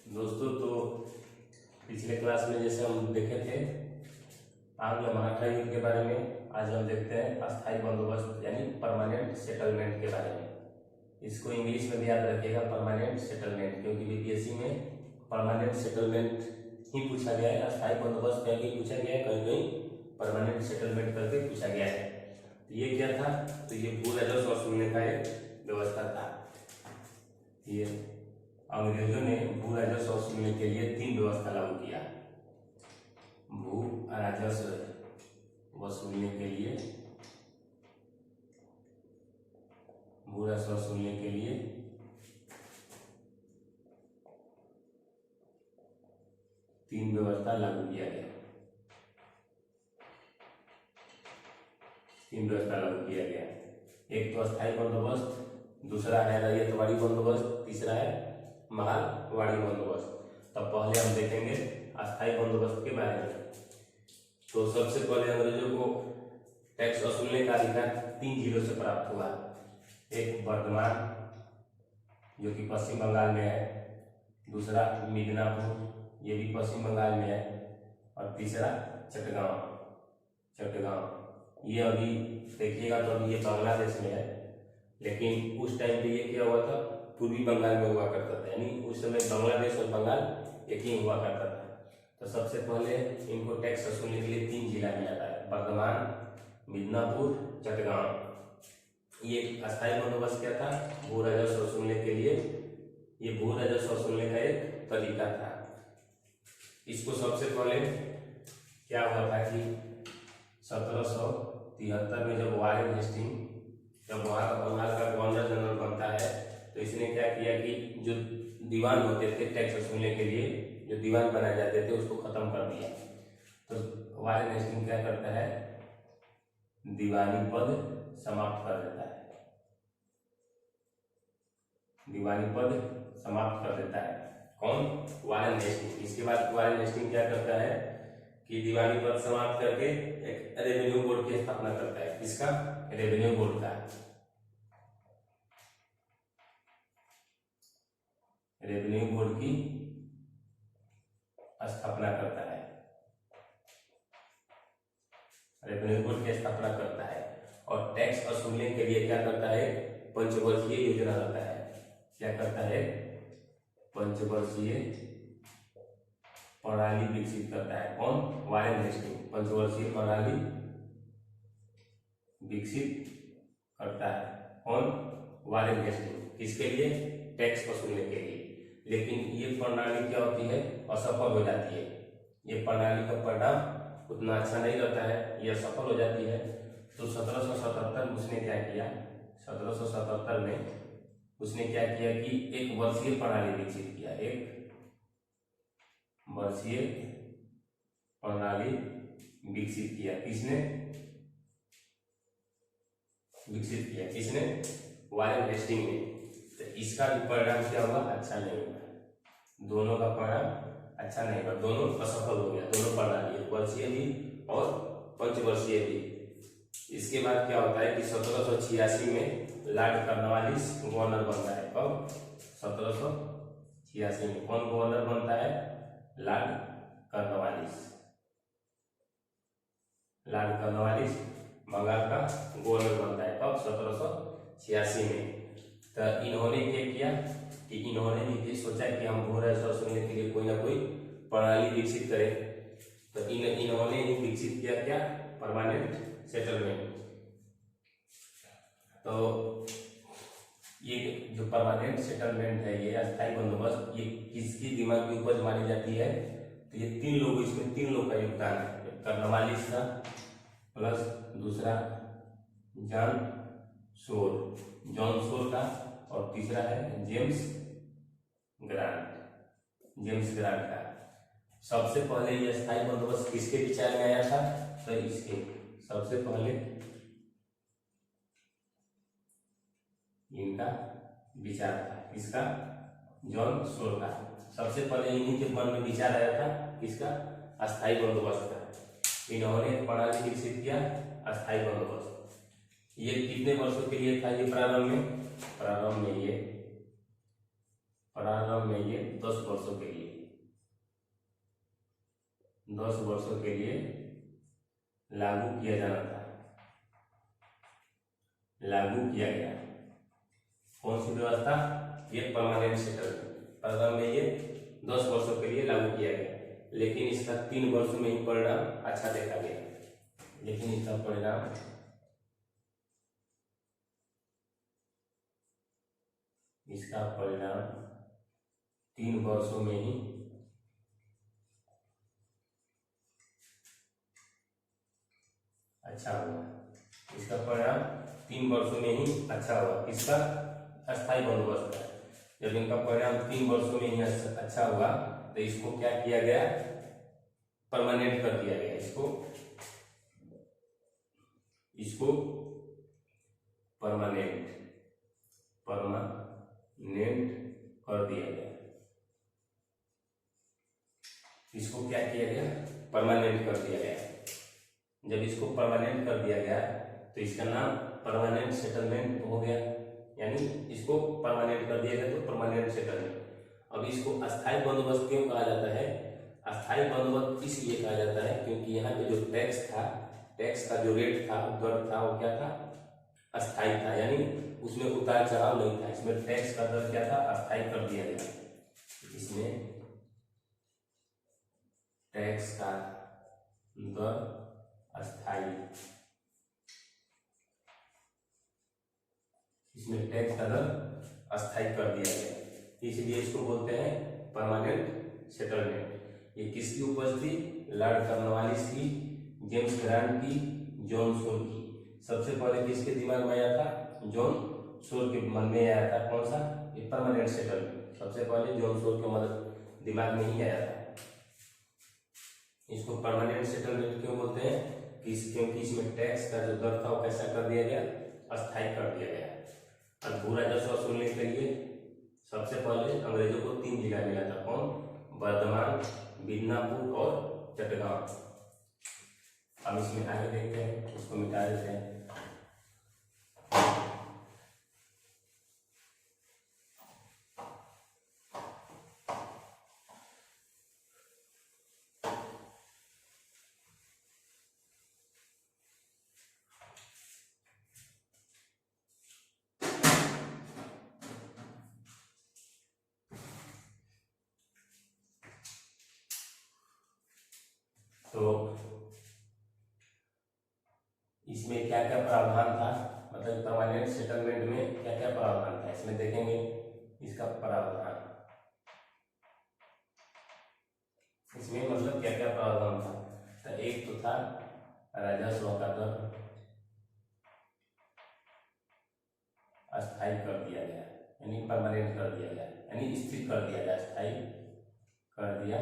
दोस्तों, तो पिछले क्लास में जैसे हम देखे थे आंग्ल मराठा युद्ध के बारे में, आज हम देखते हैं अस्थायी बंदोबस्त यानी परमानेंट सेटलमेंट के बारे में। इसको इंग्लिश में भी याद रखिएगा, परमानेंट सेटलमेंट, क्योंकि बीपीएससी में परमानेंट सेटलमेंट ही पूछा गया है। अस्थायी बंदोबस्त कहीं पूछा गया है, कहीं कहीं परमानेंट सेटलमेंट करके पूछा गया है। तो ये क्या था? तो ये भू राजस्व वसूलने का एक व्यवस्था था। ये अंग्रेजों ने भू राजस्व वसूलने के लिए 3 व्यवस्था लागू किया। भू राजस्व वसूलने के लिए, भू राजस्व वसूलने के लिए 3 व्यवस्था लागू किया गया। 3 व्यवस्था लागू किया गया। एक तो अस्थायी बंदोबस्त, दूसरा है रैयतवाड़ी बंदोबस्त, तीसरा है महालवाड़ी बंदोबस्त। तब पहले हम देखेंगे अस्थायी बंदोबस्त के बारे में। तो सबसे पहले अंग्रेजों को टैक्स वसूलने का अधिकार 3 जिलों से प्राप्त हुआ। एक वर्धमान जो कि पश्चिम बंगाल में है, दूसरा मिदनापुर ये भी पश्चिम बंगाल में है, और तीसरा चटगांव। ये अभी देखिएगा तो अभी ये बांग्लादेश में है, लेकिन उस टाइम पे ये क्या हुआ था, पूर्वी बंगाल में हुआ करता था। यानी उस समय बांग्लादेश और बंगाल एक ही हुआ करता था। तो सबसे पहले इनको टैक्स वसूलने के लिए 3 जिला मिला था, वर्धमान, मिदनापुर, चटगांव। ये अस्थायी बंदोबस्त क्या था? भू राजस्व वसूलने के लिए। ये भू राजस्व वसूलने का एक तरीका था। इसको सबसे पहले क्या हुआ था कि 1773 में जब वारेन हेस्टिंग जब वहाँ का बंगाल का गवर्नर जनरल बनता है, तो इसने क्या किया कि जो दीवान होते थे टैक्स वसूलने के लिए, जो दीवान बनाए जाते थे उसको खत्म कर दिया। तो वारेन हेस्टिंग क्या करता है? दीवानी पद समाप्त कर देता है। दीवानी पद समाप्त कर देता है कौन? Warren Hastings. इसके बाद वारेन हेस्टिंग क्या करता है कि दीवानी पद समाप्त करके एक रेवेन्यू बोर्ड की स्थापना करता है। किसका? रेवेन्यू बोर्ड का। रेवेन्यू बोर्ड की स्थापना करता है। रेवेन्यू बोर्ड की स्थापना करता है और टैक्स वसूलने के लिए क्या करता है? पंचवर्षीय योजना लाता है। क्या करता है? पंचवर्षीय प्रणाली विकसित करता है। कौन? वारेन हेस्टिंग पंचवर्षीय प्रणाली विकसित करता है। कौन? Warren Hastings. किसके लिए? टैक्स वसूलने के लिए। लेकिन ये प्रणाली क्या होती है? असफल हो जाती है। ये प्रणाली का परिणाम उतना अच्छा नहीं रहता है, ये असफल हो जाती है। तो 1777 उसने क्या किया? 1777 में उसने क्या किया कि एक वर्षीय प्रणाली विकसित किया। एक वर्षीय प्रणाली विकसित किया। किसने विकसित किया? किसने? वारेन हेस्टिंग ने। तो इसका भी परिणाम क्या हुआ? अच्छा नहीं हुआ। दोनों का परिणाम अच्छा नहीं हुआ, दोनों असफल हो गया। दोनों प्रणाली, वर्षीय भी और पंचवर्षीय भी। इसके बाद क्या होता है कि 1786 में लॉर्ड कॉर्नवालिस गवर्नर बनता है। कब? 1786 में कौन गवर्नर बनता है? Lord Cornwallis. Lord Cornwallis Bengal का गवर्नर बनता है। कब? 1786 में। तो इन्होंने क्या किया कि इन्होंने भी सोचा कि हम भू राजस्व वसूलने के लिए कोई ना कोई प्रणाली विकसित करें। तो इन्होंने ही विकसित किया क्या? Permanent settlement. तो ये जो परमानेंट सेटलमेंट है, ये अस्थायी बंदोबस्त, ये किसकी दिमाग की उपज मानी जाती है? तो ये 3 लोग, इसमें 3 लोग का योगदान है। कॉर्नवालिस का प्लस दूसरा जॉन सोर का, और तीसरा है जेम्स ग्रांट का। सबसे पहले ये अस्थायी बंदोबस्त किसके विचार में आया था? तो इसके सबसे पहले इनका विचार था। किसका? जॉन सोर का। सबसे पहले इन्हीं के मन में विचार आया था। किसका? अस्थायी बंदोबस्त का। इन्होंने प्रणाली विकसित किया अस्थायी बंदोबस्त। ये कितने वर्षों के लिए था? ये प्रारंभ में है ये 10 वर्षों के लिए, 10 वर्षों के लिए लागू किया जाना था, लागू किया गया। कौन सी व्यवस्था? ये परमानेंट सेटलमेंट प्रथम में ये 10 वर्षों के लिए लागू किया गया, लेकिन इसका 3 वर्षों में ही परिणाम अच्छा देखा गया, लेकिन इसका परिणाम इसका परिणाम 3 वर्षों में ही अच्छा हुआ। इसका परिणाम 3 वर्षों में ही अच्छा हुआ। इसका अस्थायी बंदोबस्त है। जब इनका परिणाम 3 वर्षों में ही अच्छा हुआ तो इसको क्या किया गया? परमानेंट कर दिया गया। इसको परमानेंट कर दिया गया। इसको क्या किया गया? परमानेंट कर दिया गया। जब इसको परमानेंट कर दिया गया तो इसका नाम परमानेंट सेटलमेंट हो गया, यानी इसको परमानेंट कर दिया गया तो परमानेंट सेटलमेंट। अब इसको अस्थायी बंदोबस्त क्यों कहा जाता है? अस्थायी बंदोबस्त इसलिए कहा जाता है क्योंकि यहाँ पे जो टैक्स था, टैक्स का जो रेट था, दर था, वो क्या था? अस्थायी था, यानी उसमें उतार चढ़ाव नहीं था। इसमें टैक्स का दर क्या था? अस्थायी कर दिया गया। इसमें टैक्स का दर अस्थायी, इसमें टैक्स का दर अस्थायी कर दिया गया, इसलिए इसको बोलते हैं परमानेंट सेटलमेंट। ये किसकी उपज थी? लॉर्ड कॉर्नवालिस की, जेम्स ग्रांट की, जॉन शोर की। सबसे पहले किसके दिमाग में आया था? जॉन शोर के मन में आया था। कौन सा? ये परमानेंट सेटलमेंट सबसे पहले जॉन शोर के मदद दिमाग में ही आया था। इसको परमानेंट सेटलमेंट क्यों बोलते हैं? क्योंकि इसमें टैक्स का जो दर था वो कैसा कर दिया गया? अस्थायी कर दिया गया। अब भू राजस्व वसूलने के लिए सबसे पहले अंग्रेजों को 3 जिला मिला था। कौन? बर्धमान, मिदनापुर और चटगांव। अब इसमें आगे देखते हैं, उसको मिटा देते हैं। तो इसमें क्या क्या प्रावधान था, मतलब परमानेंट सेटलमेंट में क्या क्या प्रावधान था, इसमें देखेंगे इसका प्रावधान। इसमें मतलब क्या क्या प्रावधान था? तो एक तो था राजस्व का दर अस्थायी कर दिया गया, यानी परमानेंट कर दिया गया, यानी स्थिर कर दिया गया, अस्थायी कर दिया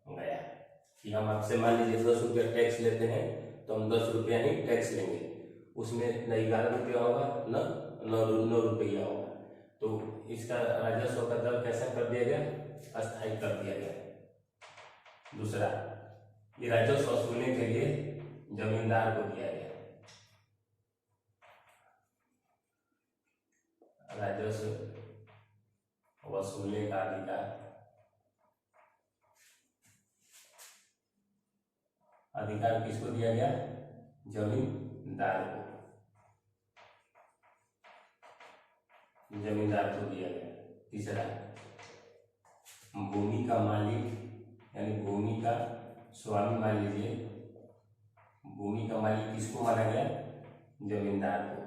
गया। कि हम आपसे मान लीजिए 10 रुपया टैक्स लेते हैं तो हम 10 रुपया ही टैक्स लेंगे, उसमें न 11 रुपया होगा न 9 रुपया होगा। तो इसका राजस्व का दर कैसा कर दिया गया? अस्थायी कर दिया गया। दूसरा, ये राजस्व वसूलने के लिए जमींदार को दिया गया। राजस्व वसूलने का अधिकार किसको दिया गया? जमींदार को, जमींदार को दिया गया। तीसरा, भूमि का मालिक यानी भूमि का स्वामी, मान लीजिए भूमि का मालिक किसको माना गया? जमींदार को।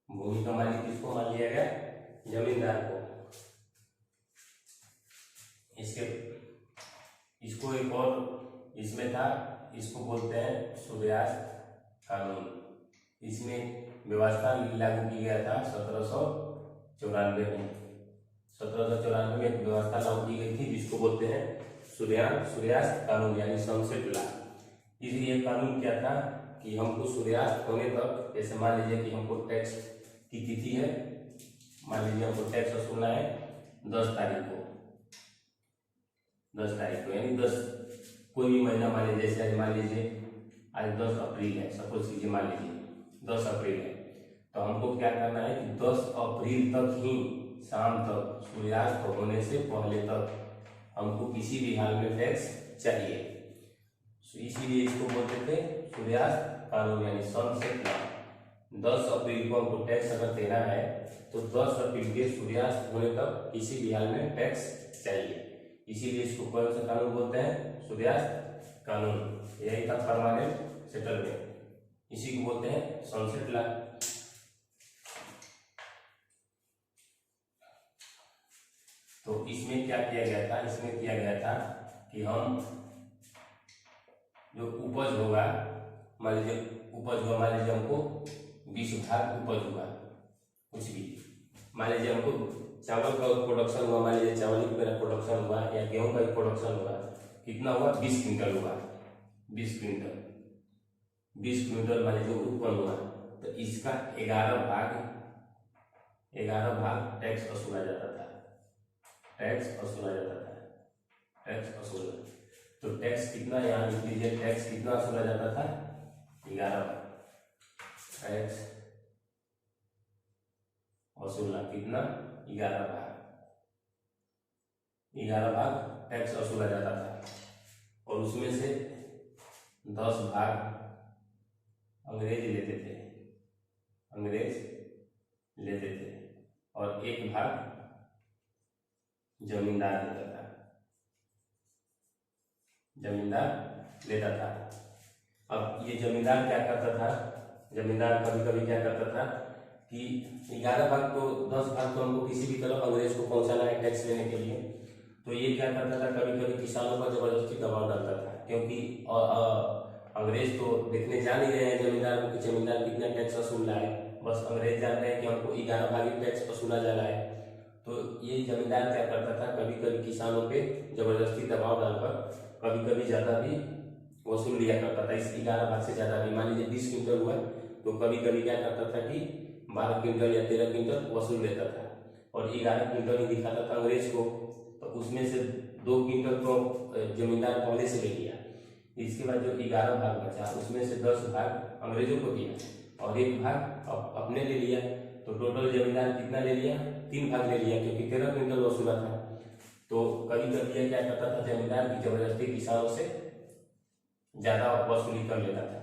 भूमि का मालिक किसको मान लिया गया? जमींदार को। इसको एक और इसमें था, इसको बोलते हैं सूर्यास्त कानून। इसमें व्यवस्था लागू की गया था 1794 में। 1794 में एक व्यवस्था लागू की गई थी जिसको बोलते हैं सूर्यास्त कानून, यानी सनसेट लॉ। इसलिए कानून क्या था कि हमको सूर्यास्त होने तक, जैसे मान लीजिए कि हमको टैक्स की तिथि है, मान लीजिए हमको टैक्स वसूलना है 10 तारीख को, 10 तारीख को, यानी 10 कोई भी महीना मान लीजिए, जैसे आज मान लीजिए आज 10 अप्रैल है, सपोज कीजिए मान लीजिए 10 अप्रैल है, तो हमको क्या करना है कि 10 अप्रैल तक ही शाम तक सूर्यास्त होने से पहले तक हमको किसी भी हाल में टैक्स चाहिए। इसीलिए इसको बोलते थे सूर्यास्त कानून यानी सनसेट लॉ। 10 अप्रैल को हमको टैक्स अगर देना है तो 10 अप्रैल के सूर्यास्त होने तक किसी भी हाल में टैक्स चाहिए। इसीलिए इसको कौन सा कानून बोलते हैं? सूर्यास्त कानून। यही था परमानेंट सेटलमेंट, इसी को बोलते हैं सनसेट लॉ। तो इसमें क्या किया गया था? इसमें किया गया था कि हम जो उपज होगा, मान लीजिए हमको 20 भाग उपज हुआ, कुछ भी मान लीजिए हमको चावल का प्रोडक्शन हुआ, मान लीजिए चावल की मेरा प्रोडक्शन हुआ या गेहूं का प्रोडक्शन हुआ, कितना हुआ? 20 क्विंटल हुआ। 20 क्विंटल मान लीजिए उत्पन्न हुआ, तो इसका 11 भाग टैक्स वसूला जाता था। तो टैक्स कितना, यहाँ लिख लीजिए, टैक्स कितना वसूला जाता था? 11 भाग टैक्स वसूला, कितना? 11 भाग टैक्स वसूला जाता था। और उसमें से 10 भाग अंग्रेज लेते थे और 1 भाग जमींदार लेता था। अब ये जमींदार क्या करता था? जमींदार कभी कभी क्या करता था कि 11 भाग तो 10 भाग तो हमको किसी भी तरह अंग्रेज को पहुंचाना है टैक्स लेने के लिए, तो ये क्या करता था? कभी कभी किसानों पर जबरदस्ती दबाव डालता था, क्योंकि अंग्रेज तो देखने जा नहीं रहे हैं जमींदार को कि जमींदार कितना टैक्स वसूल रहा है, बस अंग्रेज जान रहे हैं कि हमको 11 भाग टैक्स वसूला जा रहा है। तो ये जमींदार क्या करता था? कभी कभी किसानों पे जबरदस्ती दबाव डालकर कभी कभी ज्यादा भी वसूल लिया करता था। इस 11 भाग से ज्यादा भी, मान लीजिए 20 क्विंटल हुआ तो कभी कभी क्या करता था कि 12 क्विंटल या 13 क्विंटल वसूल लेता था और 11 क्विंटल ही दिखाता था अंग्रेज को। तो उसमें से 2 क्विंटल तो जमींदार पहले से ले लिया, इसके बाद जो 11 भाग बचा उसमें से 10 भाग अंग्रेजों को दिया और 1 भाग अपने ले लिया। तो टोटल जमींदार कितना ले लिया? 3 भाग ले लिया, क्योंकि 13 क्विंटल वसूला था। तो कभी कभी ये क्या करता था? जमींदार की जबरदस्ती किसानों से ज्यादा वसूली कर लेता था।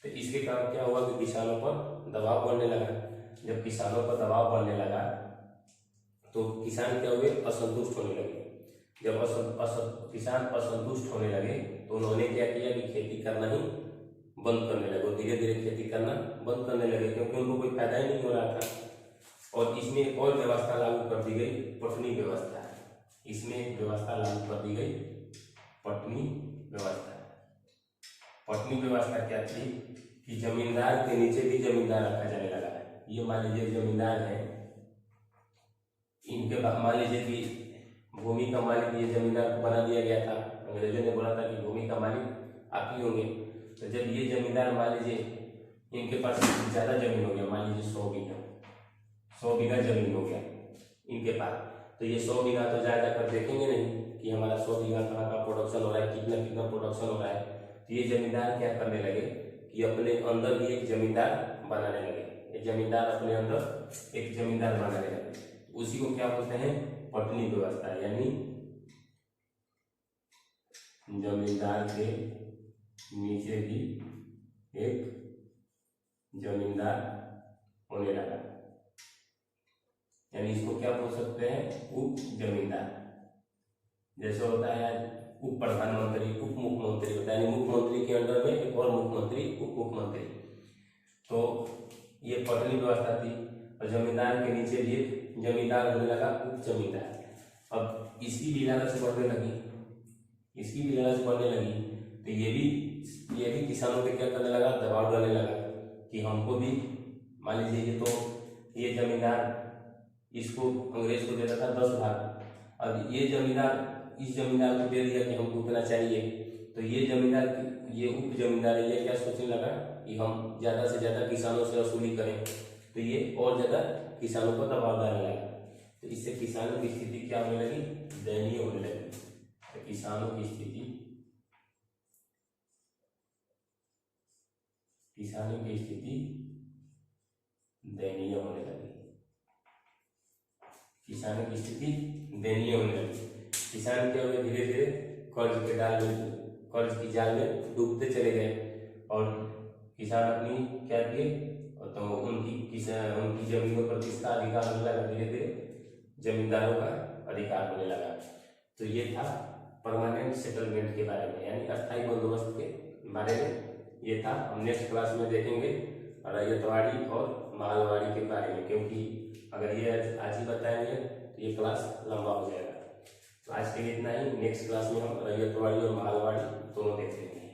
तो इसके कारण क्या हुआ कि किसानों पर दबाव बढ़ने लगा। जब किसानों पर दबाव बढ़ने लगा तो किसान क्या हुए? असंतुष्ट होने लगे। जब किसान असंतुष्ट होने लगे तो उन्होंने क्या किया कि खेती करना ही बंद करने लगे। धीरे धीरे खेती करना बंद करने लगे, क्योंकि उनको कोई फायदा ही नहीं हो रहा था। और इसमें एक और व्यवस्था लागू कर दी गई, पटनी व्यवस्था। इसमें एक व्यवस्था लागू कर दी गई, पटनी व्यवस्था। पटनी व्यवस्था क्या थी कि जमींदार के नीचे भी जमींदार रखा जाने लगा है। ये मान लीजिए जमींदार है, इनके मान लीजिए कि भूमि का मालिक ये जमींदार को बना दिया गया था। अंग्रेजों ने बोला था कि भूमि का मालिक आप ही होंगे। तो जब ये जमींदार मान लीजिए इनके पास ज्यादा जमीन हो गया, मान लीजिए 100 बीघा जमीन हो गया इनके पास, तो ये 100 बीघा तो जाकर देखेंगे नहीं कि हमारा 100 बीघा कहाँ का प्रोडक्शन हो रहा है, कितना प्रोडक्शन हो रहा है। तो ये जमींदार क्या करने लगे कि अपने अंदर भी एक जमींदार बनाने लगे। ये जमींदार अपने अंदर एक जमींदार बनाने लगे। उसी को क्या बोलते हैं? पटनी व्यवस्था। यानी जमींदार के नीचे भी एक जमींदार होने लगा, यानी इसको क्या बोल सकते हैं? उप जमींदार। जैसे होता है उप प्रधानमंत्री, उप मुख्यमंत्री होता है, मुख्यमंत्री के अंडर में एक और मुख्यमंत्री, उप मुख्यमंत्री। तो ये पटनी व्यवस्था थी। और जमींदार के नीचे भी जमींदार होने लगा, उप जमींदार। अब इसकी भी लालच बढ़ने लगी, तो ये भी किसानों पे क्या करने लगा? दबाव डालने लगा कि हमको भी, मान लीजिए ये जमींदार इसको अंग्रेज को देता था 10 भाग, अब ये जमींदार इस जमींदार को दे दिया कि हमको उतना चाहिए। तो ये जमींदार, ये उप जमींदार है, ये क्या सोचने लगा कि हम ज्यादा से ज्यादा किसानों से वसूली करें, तो ये और ज्यादा किसानों पर दबाव डालने लगा। तो इससे किसानों की स्थिति क्या होने लगी? दयनीय होने लगी। तो किसानों की स्थिति दयनीय होने लगी। किसानों की स्थिति दयनीय होने लगी। किसान क्या हुए, धीरे धीरे कर्ज की जाल में डूबते चले गए और किसान अपनी क्या किए, तो उनकी जमीनों पर किसका अधिकार होने लगा, धीरे धीरे जमींदारों का अधिकार होने लगा। तो ये था परमानेंट सेटलमेंट के बारे में, यानी अस्थायी बंदोबस्त के बारे में ये था। हम नेक्स्ट क्लास में देखेंगे रैयतवाड़ी और मालवाड़ी के बारे में, क्योंकि अगर ये आज ही बताएंगे तो ये क्लास लंबा हो जाएगा। तो आज के लिए इतना ही। नेक्स्ट क्लास में हम रैयतवाड़ी और मालवाड़ी दोनों देखेंगे।